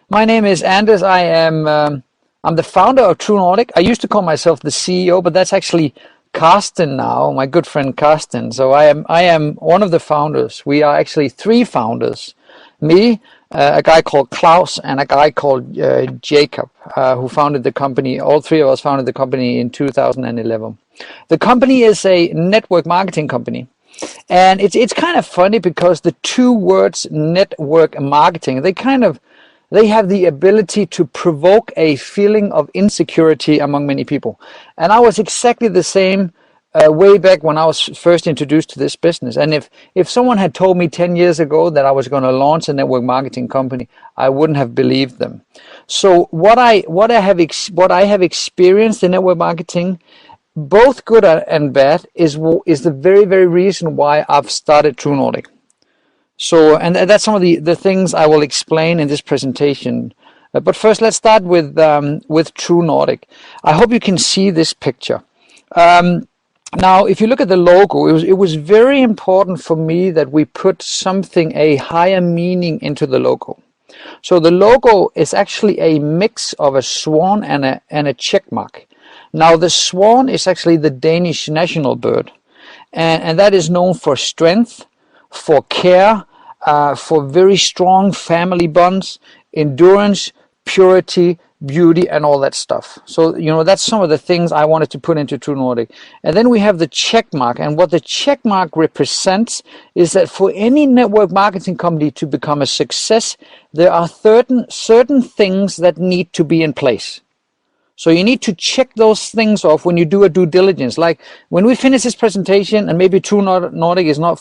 My name is Anders. I'm the founder of Truenordic. I used to call myself the CEO, but that's actually Carsten now, my good friend Carsten. So I am one of the founders. We are actually three founders. Me, a guy called Klaus, and a guy called Jacob, who founded the company. All three of us founded the company in 2011. The company is a network marketing company. And it's kind of funny because the two words network marketing, they have the ability to provoke a feeling of insecurity among many people. And I was exactly the same way back when I was first introduced to this business. And if someone had told me 10 years ago that I was going to launch a network marketing company, I wouldn't have believed them. So what I have experienced in network marketing, both good and bad, is the very, very reason why I've started Truenordic. So, and that's some of the things I will explain in this presentation. But first, let's start with Truenordic. I hope you can see this picture. Now, if you look at the logo, it was very important for me that we put a higher meaning into the logo. So the logo is actually a mix of a swan and a check mark. Now, the swan is actually the Danish national bird, and that is known for strength, for care, for very strong family bonds, endurance, purity, beauty, and all that stuff. So, that's some of the things I wanted to put into Truenordic. And then we have the check mark. And what the check mark represents is that for any network marketing company to become a success, there are certain things that need to be in place. So you need to check those things off when you do a due diligence. Like when we finish this presentation, and maybe Truenordic is not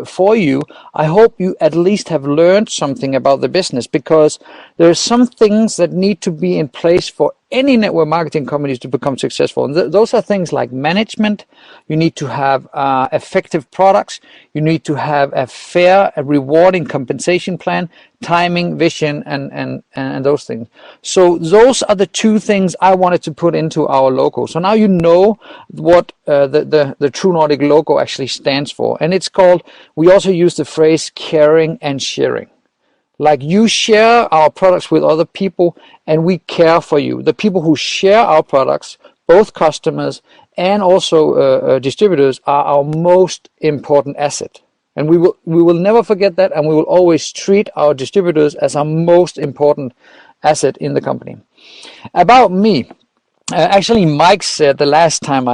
for you, I hope you at least have learned something about the business, because there are some things that need to be in place for any network marketing companies to become successful. And those are things like management. You need to have effective products. You need to have a fair, rewarding compensation plan, timing, vision, and those things. So those are the two things I wanted to put into our logo. So now you know what the Truenordic logo actually stands for. And it's called, we also use the phrase caring and sharing. Like, you share our products with other people and we care for you. The people who share our products, both customers and also distributors, are our most important asset. And we will never forget that, and we will always treat our distributors as our most important asset in the company. About me. Actually, Mike said the last time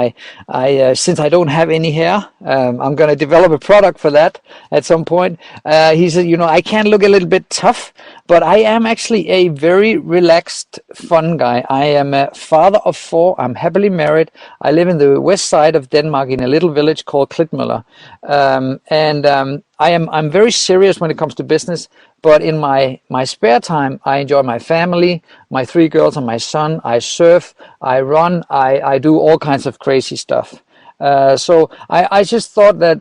since I don't have any hair, I'm going to develop a product for that at some point. He said, I can look a little bit tough, but I am actually a very relaxed, fun guy. I am a father of 4. I'm happily married. I live in the west side of Denmark in a little village called Klitmøller. I'm very serious when it comes to business, but in my spare time, I enjoy my family, my 3 girls and my son. I surf, I run, I do all kinds of crazy stuff. So I just thought that,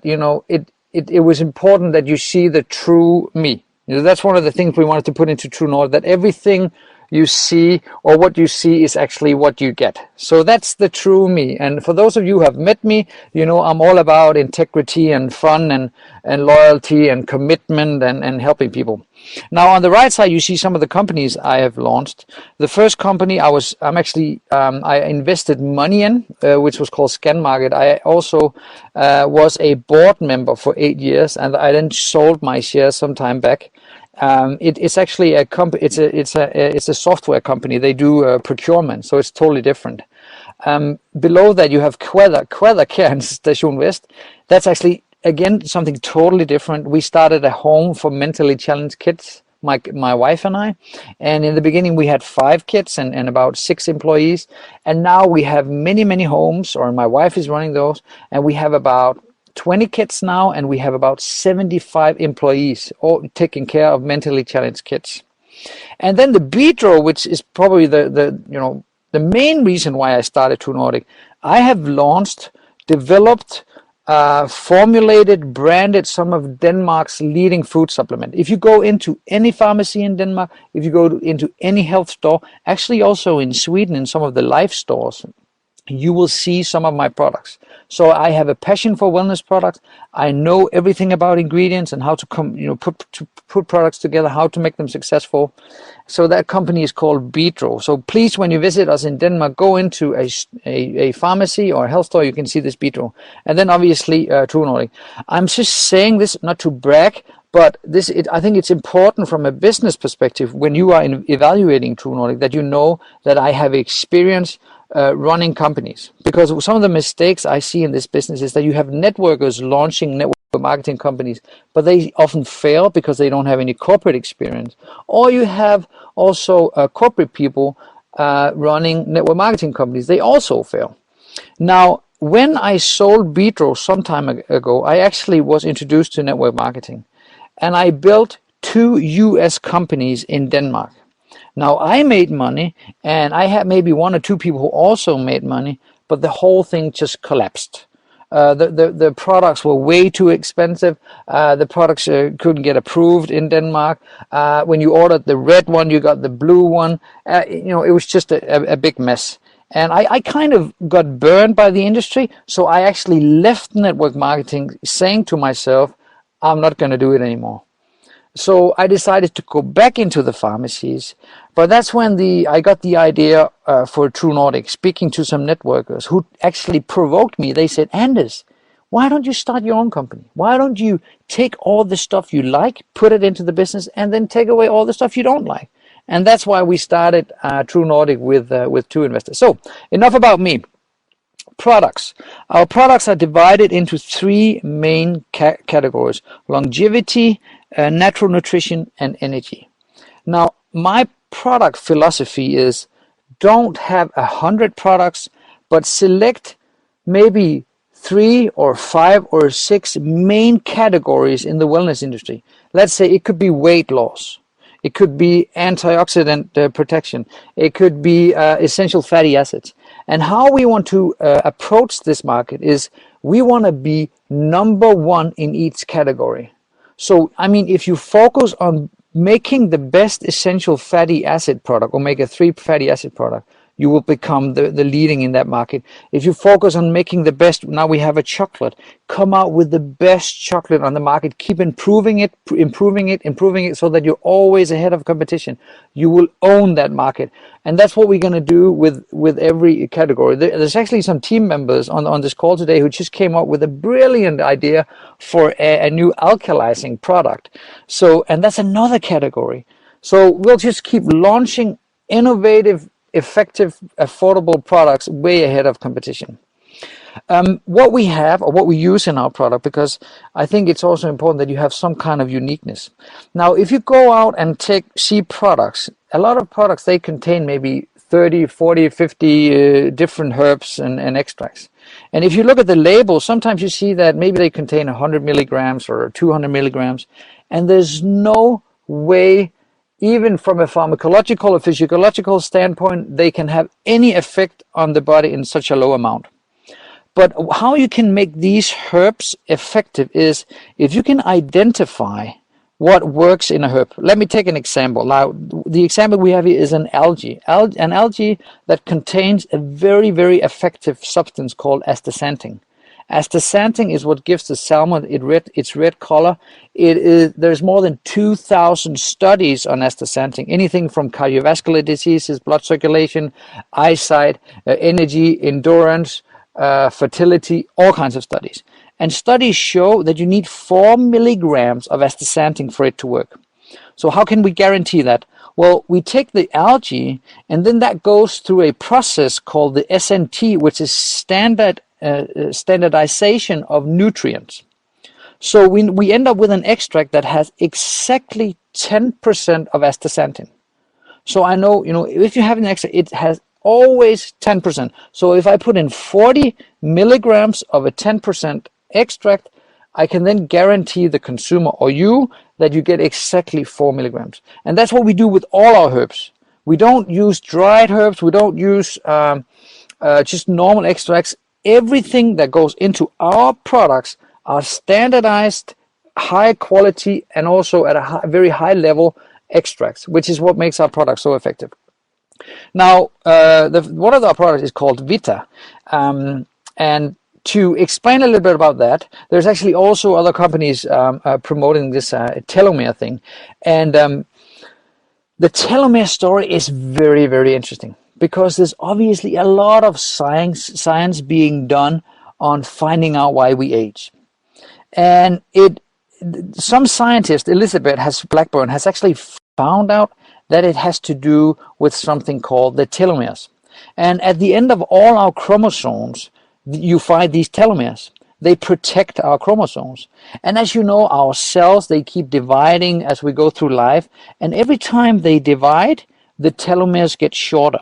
it was important that you see the true me. That's one of the things we wanted to put into Truenordic, that everything you see, or what you see, is actually what you get. So that's the true me. And for those of you who have met me, I'm all about integrity and fun and loyalty and commitment and helping people. Now, on the right side, you see some of the companies I have launched. The first company I invested money in, which was called Scan Market. I also was a board member for 8 years, and I then sold my shares some time back. It's actually a company. It's a software company. They do procurement, so it's totally different. Below that, you have Kvæder Care in Station West. That's actually, again, something totally different. We started a home for mentally challenged kids, my wife and I. And in the beginning, we had 5 kids and about 6 employees. And now we have many, many homes, or my wife is running those, and we have about 20 kids now, and we have about 75 employees, all taking care of mentally challenged kids. And then the Nitro, which is probably the main reason why I started Truenordic. I have launched, developed, formulated, branded some of Denmark's leading food supplement. If you go into any pharmacy in Denmark, if you go into any health store, actually also in Sweden in some of the life stores, you will see some of my products. So I have a passion for wellness products. I know everything about ingredients and how to put products together, how to make them successful. So that company is called Nitro. So please, when you visit us in Denmark, go into a pharmacy or a health store, you can see this Nitro. And then obviously Truenordic. I'm just saying this not to brag, but I think it's important from a business perspective when you are evaluating Truenordic that you know that I have experience running companies. Because some of the mistakes I see in this business is that you have networkers launching network marketing companies, but they often fail because they don't have any corporate experience. Or you have also corporate people running network marketing companies. They also fail. Now, when I sold Nitro some time ago, I actually was introduced to network marketing. And I built 2 US companies in Denmark. Now I made money, and I had maybe 1 or 2 people who also made money, but the whole thing just collapsed. The products were way too expensive. The products couldn't get approved in Denmark. When you ordered the red one, you got the blue one. It was just a big mess. And I kind of got burned by the industry, so I actually left network marketing saying to myself, I'm not going to do it anymore. So I decided to go back into the pharmacies, but that's when I got the idea for Truenordic, speaking to some networkers who actually provoked me. They said, Anders, why don't you start your own company? Why don't you take all the stuff you like, put it into the business, and then take away all the stuff you don't like? And that's why we started Truenordic with 2 investors. So enough about me. Products. Our products are divided into 3 main categories: longevity, natural nutrition, and energy. Now, my product philosophy is don't have 100 products, but select maybe 3 or 5 or 6 main categories in the wellness industry. Let's say it could be weight loss. It could be antioxidant protection. It could be essential fatty acids. And how we want to approach this market is we want to be number 1 in each category. So, I mean, if you focus on making the best essential fatty acid product, omega-3 fatty acid product, you will become the leading in that market. If you focus on making the best, now we have a chocolate, come out with the best chocolate on the market, keep improving it so that you're always ahead of competition. You will own that market. And that's what we're going to do with every category. There's actually some team members on this call today who just came up with a brilliant idea for a new alkalizing product. So, and that's another category. So we'll just keep launching innovative, effective, affordable products way ahead of competition. What we have or what we use in our product, because I think it's also important that you have some kind of uniqueness. Now, if you go out and see products, a lot of products, they contain maybe 30, 40, 50 different herbs and extracts. And if you look at the label, sometimes you see that maybe they contain 100 milligrams or 200 milligrams, and there's no way, even from a pharmacological or physiological standpoint, they can have any effect on the body in such a low amount. But how you can make these herbs effective is if you can identify what works in a herb. Let me take an example. Now, the example we have here is an algae. An algae that contains a very, very effective substance called astaxanthin. Astaxanthin is what gives the salmon its red color. There's more than 2,000 studies on astaxanthin, anything from cardiovascular diseases, blood circulation, eyesight, energy, endurance, fertility, all kinds of studies. And studies show that you need 4 milligrams of astaxanthin for it to work. So how can we guarantee that? Well, we take the algae, and then that goes through a process called the SNT, which is standardization of nutrients. So we end up with an extract that has exactly 10% of astaxanthin. So I know, if you have an extract, it has always 10%. So if I put in 40 milligrams of a 10% extract, I can then guarantee the consumer or you that you get exactly 4 milligrams. And that's what we do with all our herbs. We don't use dried herbs. We don't use just normal extracts. Everything that goes into our products are standardized, high quality, and also at a very high level extracts, which is what makes our products so effective. Now, one of our products is called Vita, and to explain a little bit about that, there's actually also other companies promoting this telomere thing, and the telomere story is very, very interesting because there's obviously a lot of science being done on finding out why we age, and some scientist, Elizabeth Blackburn, has actually found out that it has to do with something called the telomeres. And at the end of all our chromosomes, you find these telomeres. They protect our chromosomes. And as you know, our cells, they keep dividing as we go through life. And every time they divide, the telomeres get shorter.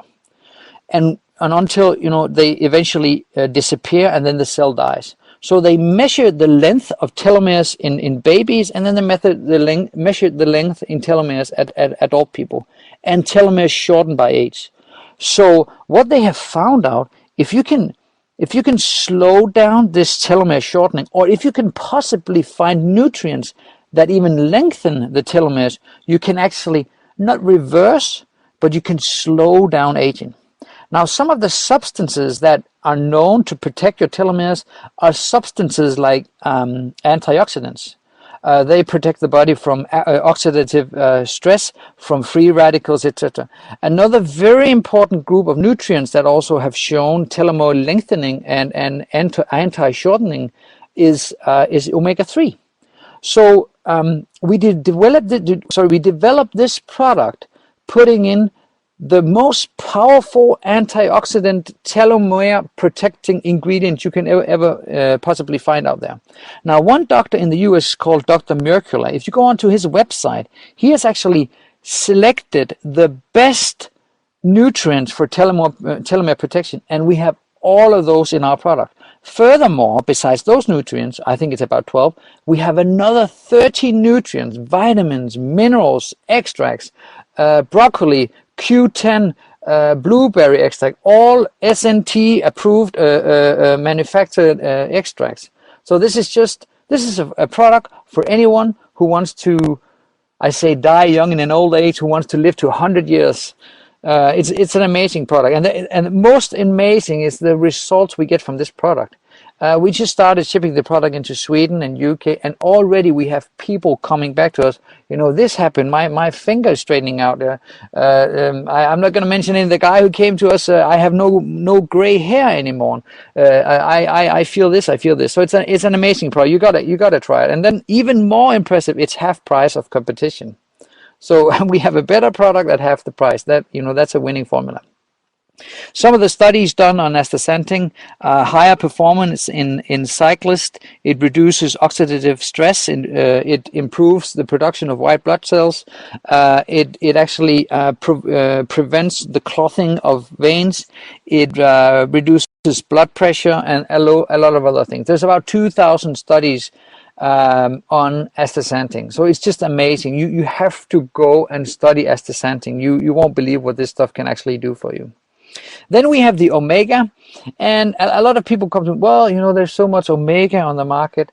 And until, they eventually disappear and then the cell dies. So they measured the length of telomeres in babies, and then they measured the length in telomeres at adult people, and telomeres shortened by age. So what they have found out, if you can slow down this telomere shortening, or if you can possibly find nutrients that even lengthen the telomeres, you can actually not reverse, but you can slow down aging. Now, some of the substances that are known to protect your telomeres are substances like antioxidants. They protect the body from oxidative stress, from free radicals, etc. Another very important group of nutrients that also have shown telomere lengthening and anti-shortening is omega-3. So we developed this product putting in the most powerful antioxidant telomere protecting ingredient you can ever possibly find out there. Now, one doctor in the US called Dr. Mercula, if you go onto his website, he has actually selected the best nutrients for telomere protection, and we have all of those in our product. Furthermore, besides those nutrients, I think it's about 12, we have another 30 nutrients, vitamins, minerals, extracts, broccoli, Q10, blueberry extract, all SNT approved manufactured extracts. So this is a product for anyone who wants to, I say, die young in an old age, who wants to live to 100 years. It's an amazing product, and most amazing is the results we get from this product. We just started shipping the product into Sweden and UK, and already we have people coming back to us. This happened. My finger is straightening out. I'm not going to mention the guy who came to us. I have no gray hair anymore. I feel this. I feel this. So it's an amazing product. You got to try it. And then even more impressive, it's half price of competition. So we have a better product at half the price. That's a winning formula. Some of the studies done on astaxanthin, higher performance in cyclists. It reduces oxidative stress. It improves the production of white blood cells. It actually prevents the clotting of veins. It reduces blood pressure and a lot of other things. There's about 2,000 studies on astaxanthin. So it's just amazing. You have to go and study astaxanthin. You won't believe what this stuff can actually do for you. Then we have the omega, and a lot of people come to, there's so much omega on the market.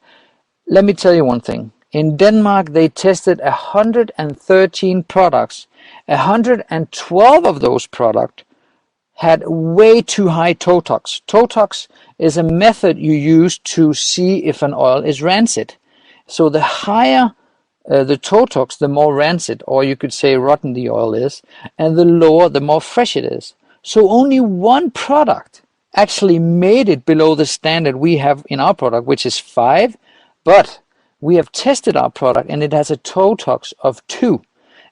Let me tell you one thing. In Denmark, they tested 113 products. 112 of those products had way too high Totox. Totox is a method you use to see if an oil is rancid. So the higher the Totox, the more rancid, or you could say rotten the oil is, and the lower, the more fresh it is. So only one product actually made it below the standard we have in our product, which is 5, but we have tested our product and it has a Totox of 2.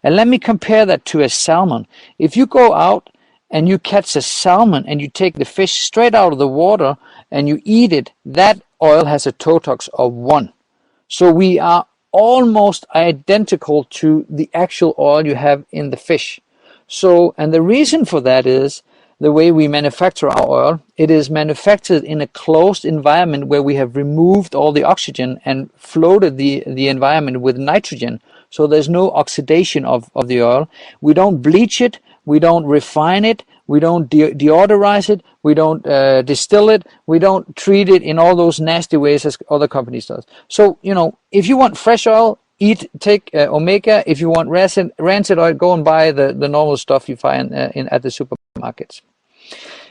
And let me compare that to a salmon. If you go out and you catch a salmon and you take the fish straight out of the water and you eat it, that oil has a Totox of 1. So we are almost identical to the actual oil you have in the fish. So, and the reason for that is the way we manufacture our oil. It is manufactured in a closed environment where we have removed all the oxygen and flooded the environment with nitrogen. So there's no oxidation of the oil. We don't bleach it. We don't refine it. We don't deodorize it. We don't distill it. We don't treat it in all those nasty ways as other companies does. So, if you want fresh oil, take omega. If you want rancid oil, go and buy the normal stuff you find at the supermarkets.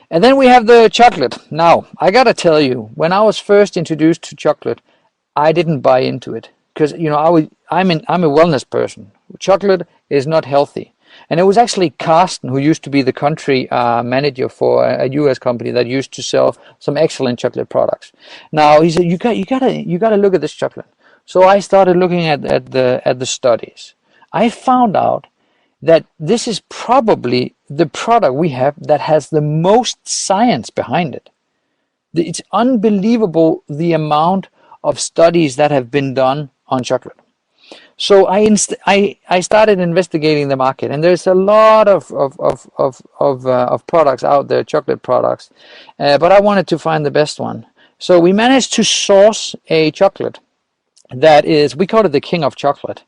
And then we have the chocolate. Now, I gotta tell you, when I was first introduced to chocolate, I didn't buy into it because I'm a wellness person. Chocolate is not healthy, and it was actually Carsten, who used to be the country manager for a U.S. company that used to sell some excellent chocolate products. Now he said, you gotta look at this chocolate. So I started looking at the studies. I found out that this is probably the product we have that has the most science behind it. It's unbelievable the amount of studies that have been done on chocolate. So I started investigating the market, and there's a lot of products out there, chocolate products, but I wanted to find the best one. So we managed to source a chocolate that is, we call it the king of chocolate.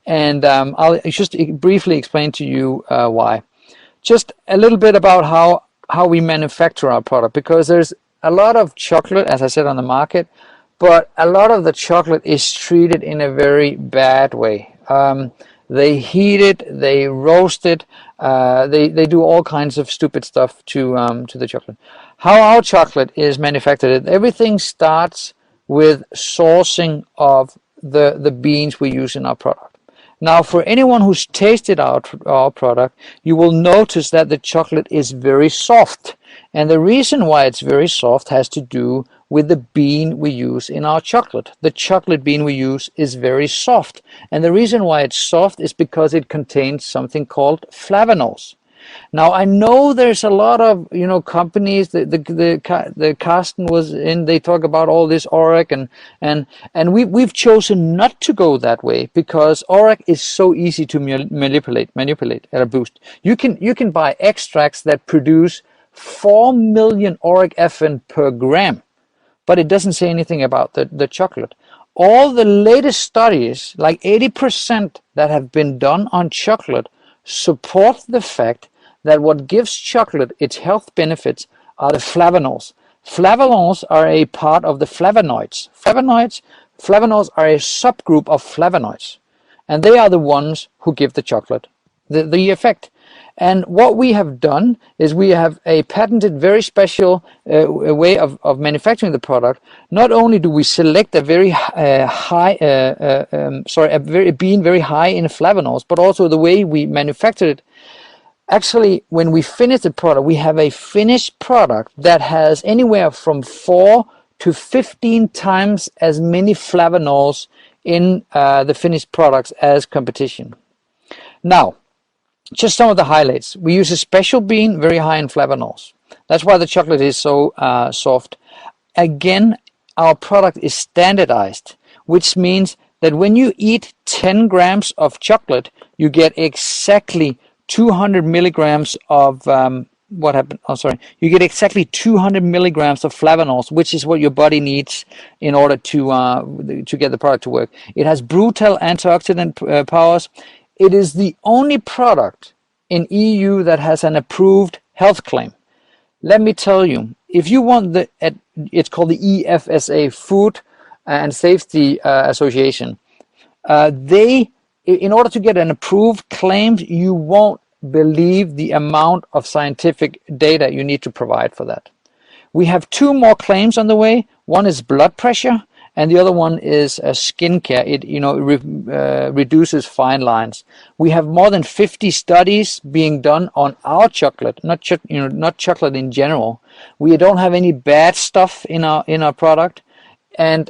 And I'll just briefly explain to you why. Just a little bit about how we manufacture our product, because there's a lot of chocolate, as I said, on the market, but a lot of the chocolate is treated in a very bad way. They heat it, they roast it, they do all kinds of stupid stuff to the chocolate. How our chocolate is manufactured, everything starts with sourcing of the beans we use in our product. Now, for anyone who's tasted our product, you will notice that the chocolate is very soft. And the reason why it's very soft has to do with the bean we use in our chocolate. The chocolate bean we use is very soft. And the reason why it's soft is because it contains something called flavanols. Now, I know there's a lot of companies. The Carsten was in. They talk about all this ORAC, and we've chosen not to go that way because ORAC is so easy to manipulate at a boost. You can buy extracts that produce 4 million ORAC FN per gram, but it doesn't say anything about the chocolate. All the latest studies, like 80% that have been done on chocolate, support the fact that what gives chocolate its health benefits are the flavanols. Flavanols are a part of the flavonoids. Flavanols are a subgroup of flavonoids, and they are the ones who give the chocolate the effect. And what we have done is we have a patented, very special way of manufacturing the product. Not only do we select a very bean very high in flavanols, but also the way we manufacture it. Actually, when we finish the product, we have a finished product that has anywhere from 4 to 15 times as many flavanols in the finished products as competition. Now, just some of the highlights. We use a special bean, very high in flavanols. That's why the chocolate is so soft. Again, our product is standardized, which means that when you eat 10 grams of chocolate, you get exactly 200 milligrams of you get exactly 200 milligrams of flavanols, which is what your body needs in order to get the product to work. It has brutal antioxidant powers. It is the only product in EU that has an approved health claim. Let me tell you, if you want it's called the EFSA, Food and Safety Association. In order to get an approved claim, you won't believe the amount of scientific data you need to provide for that. We have 2 more claims on the way. One is blood pressure, and the other one is skincare. It reduces fine lines. We have more than 50 studies being done on our chocolate, not chocolate in general. We don't have any bad stuff in our product, and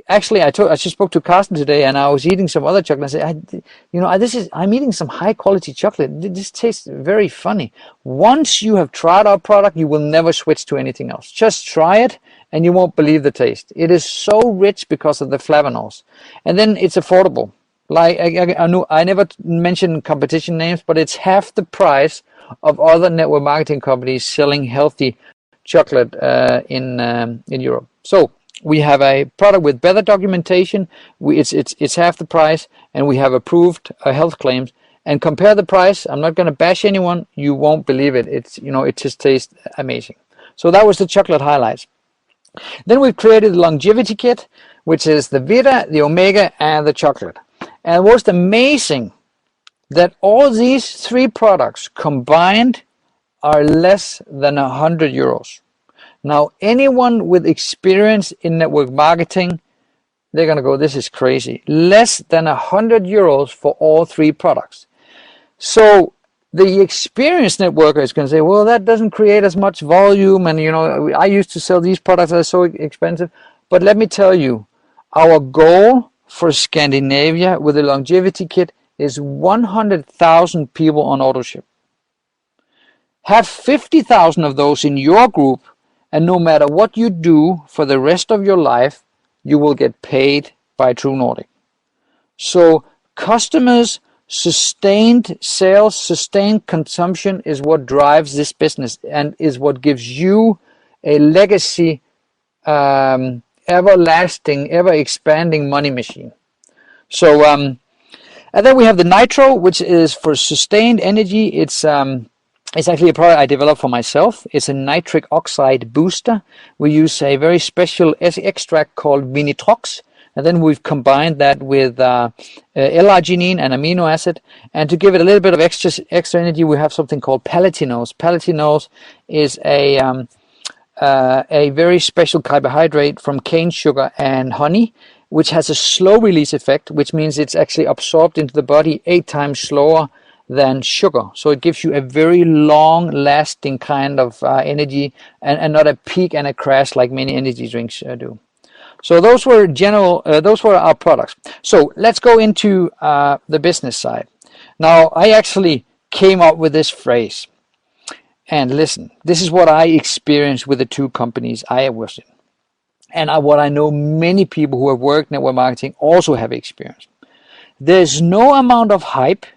actually, I just spoke to Carsten today, and I was eating some other chocolate. I said, I'm eating some high quality chocolate. This tastes very funny. Once you have tried our product, you will never switch to anything else. Just try it, and you won't believe the taste. It is so rich because of the flavanols, and then it's affordable. Like I never mention competition names, but it's half the price of other network marketing companies selling healthy chocolate in Europe. So we have a product with better documentation. It's half the price, and we have approved health claims. And compare the price. I'm not going to bash anyone. You won't believe it. It just tastes amazing. So that was the chocolate highlights. Then we've created the longevity kit, which is the Vita, the Omega, and the chocolate. And what's amazing, that all these 3 products combined are less than 100 euros. Now, anyone with experience in network marketing, they're going to go, this is crazy. Less than 100 euros for all 3 products. So the experienced networker is going to say, well, that doesn't create as much volume. And, I used to sell these products that are so expensive. But let me tell you, our goal for Scandinavia with the longevity kit is 100,000 people on AutoShip. Have 50,000 of those in your group, and no matter what you do for the rest of your life, you will get paid by Truenordic. So customers, sustained sales, sustained consumption is what drives this business and is what gives you a legacy, everlasting, ever expanding money machine. So, and then we have the Nitro, which is for sustained energy. It's actually a product I developed for myself. It's a nitric oxide booster. We use a very special extract called Vinitrox, and then we've combined that with L-arginine and amino acid. And to give it a little bit of extra energy, we have something called palatinose. Palatinose is a very special carbohydrate from cane sugar and honey, which has a slow release effect, which means it's actually absorbed into the body 8 times slower than sugar. So it gives you a very long lasting kind of energy, and not a peak and a crash like many energy drinks do. So those were our products. So let's go into the business side. Now, I actually came up with this phrase, and listen, this is what I experienced with the 2 companies I was in, and what I know many people who have worked network marketing also have experienced. There's no amount of hype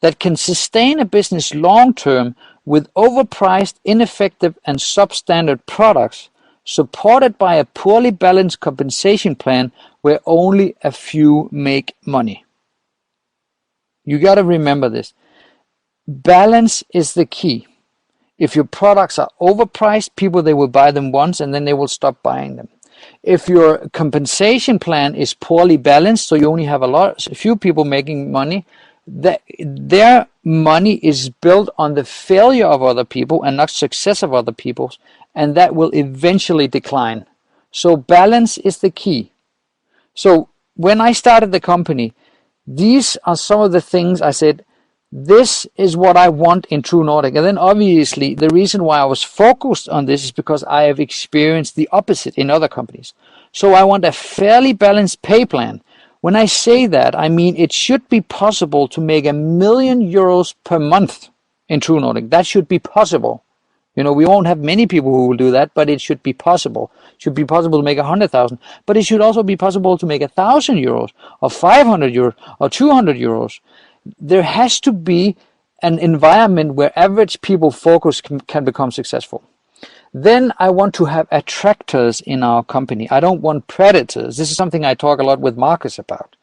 that can sustain a business long-term with overpriced, ineffective, and substandard products supported by a poorly balanced compensation plan where only a few make money. You got to remember this. Balance is the key. If your products are overpriced, people, they will buy them once and then they will stop buying them. If your compensation plan is poorly balanced, so you only have a few people making money, their money is built on the failure of other people and not success of other people, and that will eventually decline. So balance is the key. So when I started the company, these are some of the things I said, this is what I want in Truenordic. And then obviously the reason why I was focused on this is because I have experienced the opposite in other companies. So I want a fairly balanced pay plan. When I say that, I mean it should be possible to make €1 million per month in Truenordic. That should be possible. We won't have many people who will do that, but it should be possible. It should be possible to make 100,000, but it should also be possible to make €1,000 or 500 euros or 200 euros. There has to be an environment where average people focus can become successful. Then I want to have attractors in our company. I don't want predators. This is something I talk a lot with Marcus about.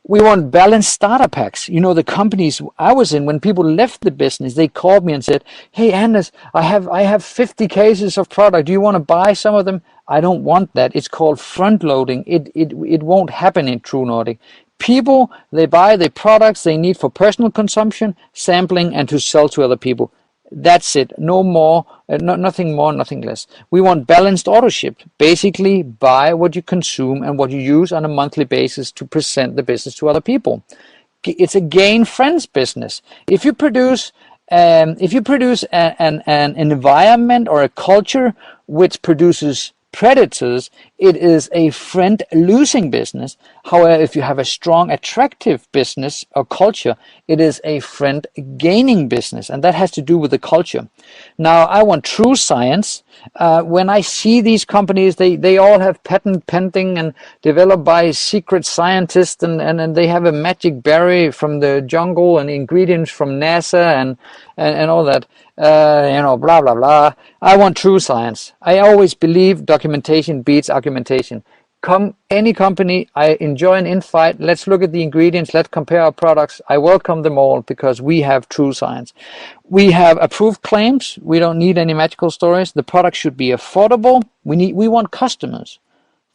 We want balanced starter packs. The companies I was in, when people left the business, they called me and said, hey, Anders, I have 50 cases of product. Do you want to buy some of them? I don't want that. It's called front loading. It won't happen in Truenordic. People, they buy the products they need for personal consumption, sampling, and to sell to other people. That's it. No more, nothing more, nothing less. We want balanced AutoShip. Basically, buy what you consume and what you use on a monthly basis to present the business to other people. It's a gain friends business. If you produce an environment or a culture which produces predators, it is a friend losing business. However, if you have a strong attractive business or culture, it is a friend gaining business, and that has to do with the culture. Now, I want true science. When I see these companies, they all have patent pending and developed by secret scientists, and they have a magic berry from the jungle and ingredients from NASA and all that. Blah, blah, blah. I want true science. I always believe documentation beats argumentation. Any company, I enjoy an infight. Let's look at the ingredients. Let's compare our products. I welcome them all because we have true science. We have approved claims. We don't need any magical stories. The product should be affordable. We want customers.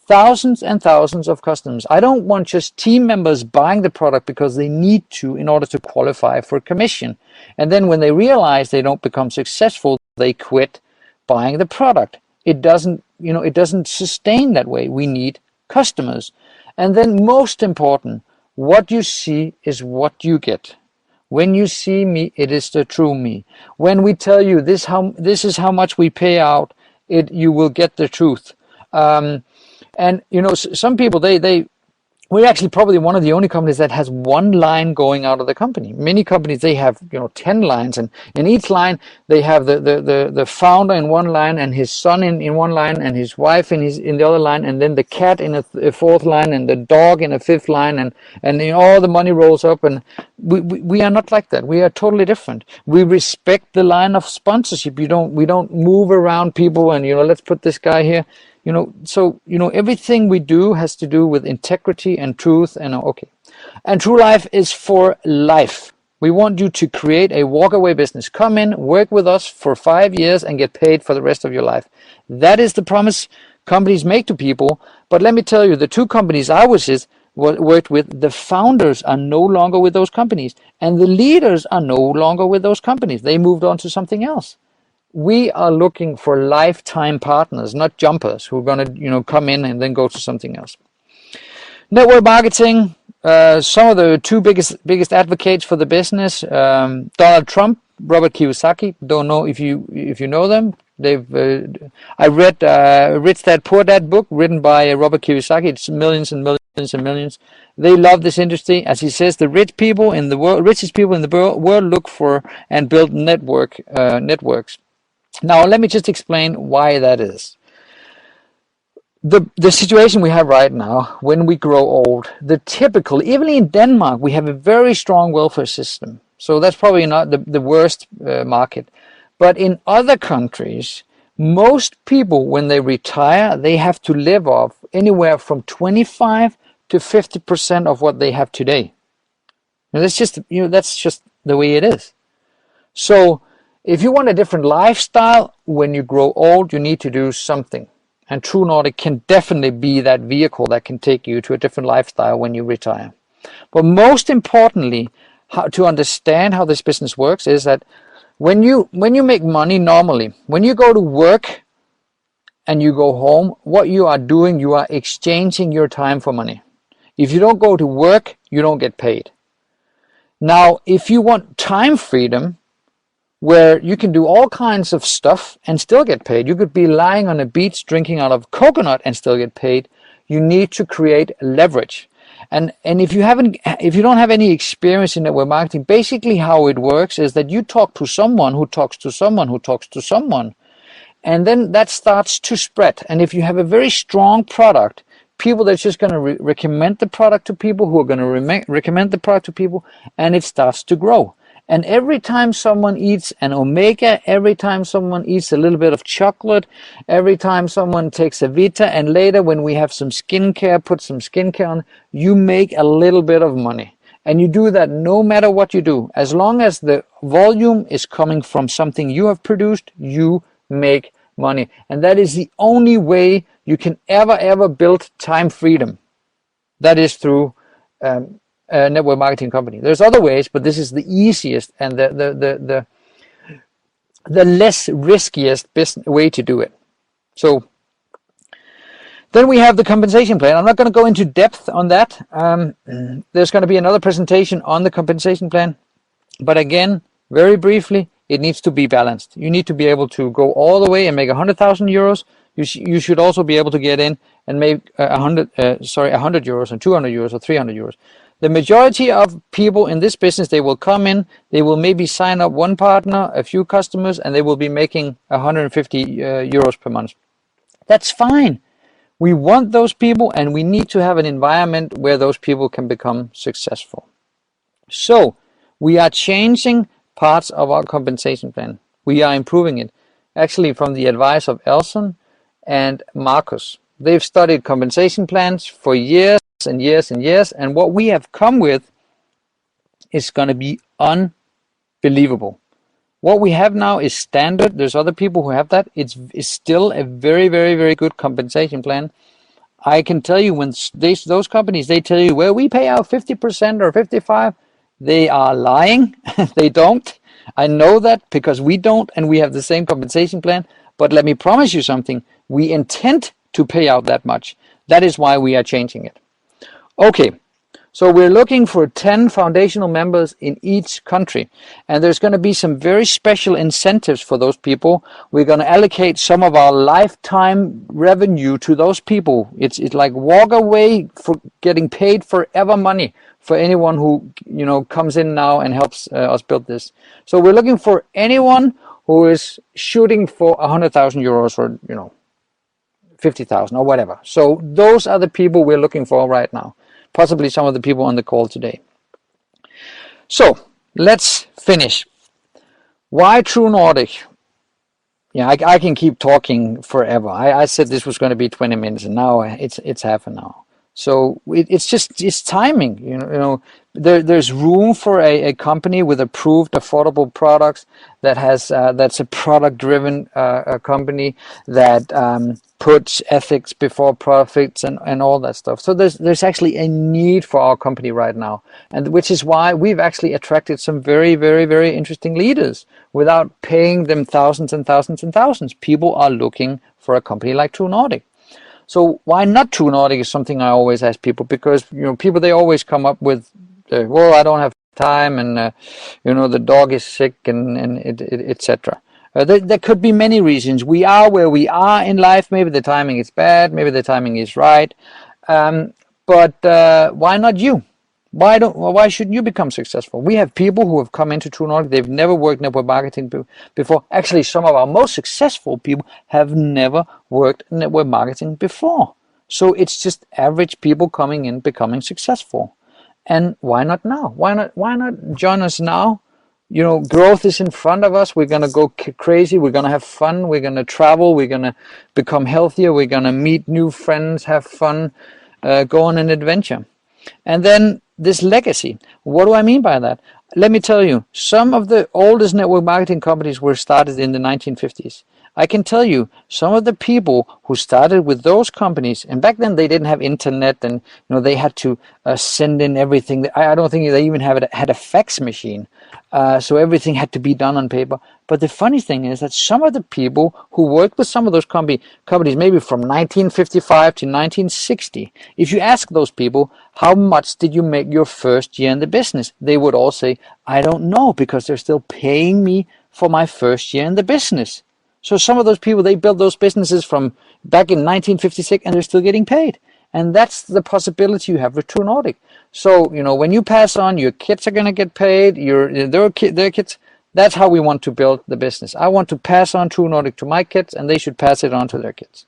thousands and thousands of customers. I don't want just team members buying the product because they need to in order to qualify for commission. And then when they realize they don't become successful, they quit buying the product. It doesn't, it doesn't sustain that way. We need customers. And then most important, what you see is what you get. When you see me, it is the true me. When we tell you this is how much we pay out, you will get the truth. And some people we're actually probably one of the only companies that has one line going out of the company. Many companies, they have 10 lines, and in each line they have the founder in one line, and his son in one line, and his wife in the other line, and then the cat in a fourth line, and the dog in a fifth line, and all the money rolls up. And we are not like that. We are totally different. We respect the line of sponsorship. We don't move around people and let's put this guy here. So everything we do has to do with integrity and truth. And True Life is for life. We want you to create a walk-away business. Come in, work with us for 5 years, and get paid for the rest of your life. That is the promise companies make to people. But let me tell you, the two companies I worked with, the founders are no longer with those companies, and the leaders are no longer with those companies. They moved on to something else. We are looking for lifetime partners, not jumpers who are going to come in and then go to something else. Network marketing. Some of the two biggest advocates for the business: Donald Trump, Robert Kiyosaki. Don't know if you know them. I read Rich Dad Poor Dad book written by Robert Kiyosaki. It's millions and millions and millions. They love this industry. As he says, the richest people in the world look for and build networks. Now, let me just explain why that is. The situation we have right now, when we grow old, even in Denmark, we have a very strong welfare system. So that's probably not the worst market. But in other countries, most people, when they retire, they have to live off anywhere from 25 to 50% of what they have today. And that's just the way it is. So if you want a different lifestyle when you grow old, you need to do something. And Truenordic can definitely be that vehicle that can take you to a different lifestyle when you retire. But most importantly, to understand how this business works is that when you make money normally, when you go to work and you go home, what you are doing, you are exchanging your time for money. If you don't go to work, you don't get paid. Now, if you want time freedom, where you can do all kinds of stuff and still get paid. You could be lying on a beach drinking out of coconut and still get paid. You need to create leverage. And if you don't have any experience in network marketing, basically how it works is that you talk to someone who talks to someone who talks to someone. And then that starts to spread. And if you have a very strong product, people that's just going to recommend the product to people who are going to recommend the product to people, and it starts to grow. And every time someone eats an omega, every time someone eats a little bit of chocolate, every time someone takes a Vita, and later when we have some skincare, put some skincare on, you make a little bit of money. And you do that no matter what you do. As long as the volume is coming from something you have produced, you make money. And that is the only way you can ever build time freedom. That is through a network marketing company. There's other ways, but this is the easiest and the less riskiest way to do it. So then we have the compensation plan. I'm not going to go into depth on that. There's going to be another presentation on the compensation plan. But again, very briefly, it needs to be balanced. You need to be able to go all the way and make 100,000 euros. You should also be able to get in and make 100 euros and 200 euros or 300 euros. The majority of people in this business, they will come in, they will maybe sign up one partner, a few customers, and they will be making 150 euros per month. That's fine. We want those people, and we need to have an environment where those people can become successful. So we are changing parts of our compensation plan. We are improving it. Actually, from the advice of Elson and Marcus. They've studied compensation plans for years and years and years, and what we have come with is going to be unbelievable. What we have now is standard. There's other people who have that. It's still a very, very, very good compensation plan. I can tell you when those companies, they tell you, well, we pay out 50% or 55, they are lying. They don't. I know that because we don't, and we have the same compensation plan. But let me promise you something. We intend to pay out that much. That is why we are changing it. Okay. So we're looking for 10 foundational members in each country. And there's going to be some very special incentives for those people. We're going to allocate some of our lifetime revenue to those people. It's like walk away for getting paid forever money for anyone who, you know, comes in now and helps us build this. So we're looking for anyone who is shooting for 100,000 euros or, you know, 50,000 or whatever. So those are the people we're looking for right now. Possibly some of the people on the call today. So let's finish. Why Truenordic? Yeah, I can keep talking forever. I said this was going to be 20 minutes, and now it's half an hour. So it's timing. You know, there's room for a company with approved, affordable products that has that's a product-driven company that puts ethics before profits and all that stuff. So there's actually a need for our company right now, and which is why we've actually attracted some very, very, very interesting leaders without paying them thousands and thousands and thousands. People are looking for a company like Truenordic. So why not Truenordic is something I always ask people, because you know people, they always come up with, well, I don't have time, and you know, the dog is sick, and etc. There could be many reasons. We are where we are in life. Maybe the timing is bad. Maybe the timing is right. But why not you? Why shouldn't you become successful? We have people who have come into Truenordic. They've never worked network marketing before. Actually, some of our most successful people have never worked network marketing before. So it's just average people coming in, becoming successful. And why not now? Why not join us now? You know, growth is in front of us. We're going to go crazy. We're going to have fun. We're going to travel. We're going to become healthier. We're going to meet new friends, have fun, go on an adventure. And then this legacy. What do I mean by that? Let me tell you, some of the oldest network marketing companies were started in the 1950s. I can tell you, some of the people who started with those companies, and back then they didn't have internet, and you know, they had to send in everything. I don't think they even had a fax machine, so everything had to be done on paper. But the funny thing is that some of the people who worked with some of those companies, maybe from 1955 to 1960, if you ask those people, how much did you make your first year in the business? They would all say, I don't know, because they're still paying me for my first year in the business. So some of those people, they built those businesses from back in 1956, and they're still getting paid. And that's the possibility you have with Truenordic. So, you know, when you pass on, your kids are going to get paid, their kids. That's how we want to build the business. I want to pass on Truenordic to my kids, and they should pass it on to their kids.